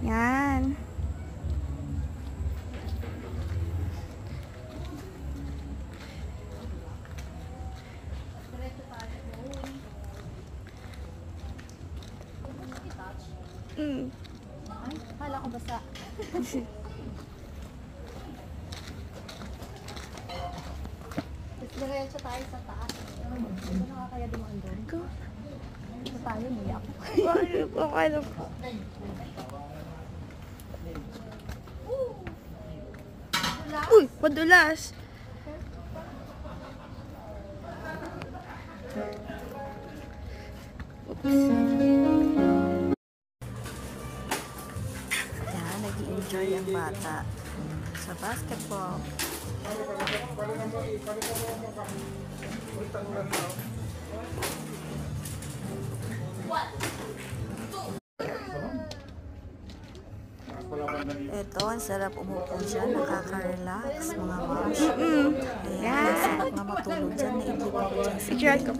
Yan. Ay, kala ko basta. Diretso tayo sa taas. Ano nakakaya dumaan doon? Ito tayo, niyak. Okay lang. Uy, madulas. Yan, nag-i-enjoy ang bata sa basketball. Ito, ang sarap umupo dyan, nakaka-relax mga moms. Ayan, sarap na matulog dyan, naigip ako dyan sa Picture ko.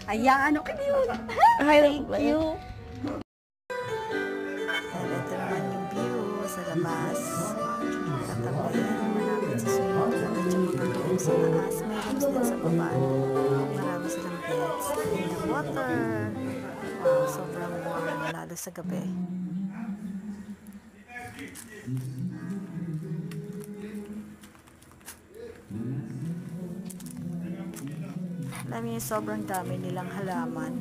Ayan, ano kayo? Thank you. And ito naman yung view sa labas. Tatabayan, marami sa sunod at yung mga room sa taas. May rooms din sa baba. Marami silang beds. And the water. Wow, sobrang warm lalo sa gabi. Alam niyo, sobrang dami nilang halaman.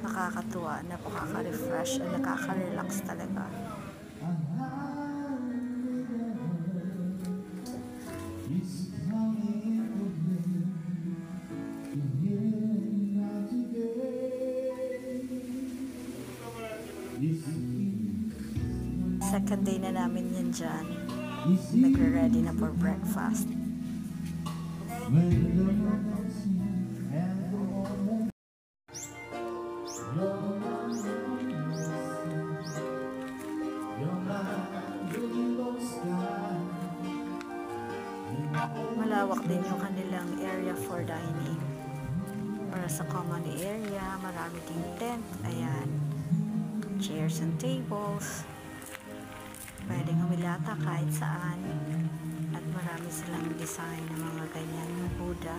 Nakakatuwa, napaka-refresh at nakaka-relax talaga. Second day na namin yan dyan. Nagre-ready na for breakfast. Malawak din yung kanilang area for dining. Para sa common area, marami ding tent. Ayan. Chairs and tables. Pwedeng humilata kahit saan. At marami silang design ng mga ganyan ng Buddha.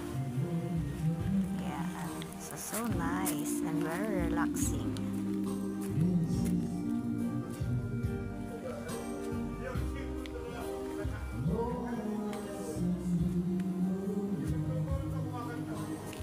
Yeah. So nice and very relaxing.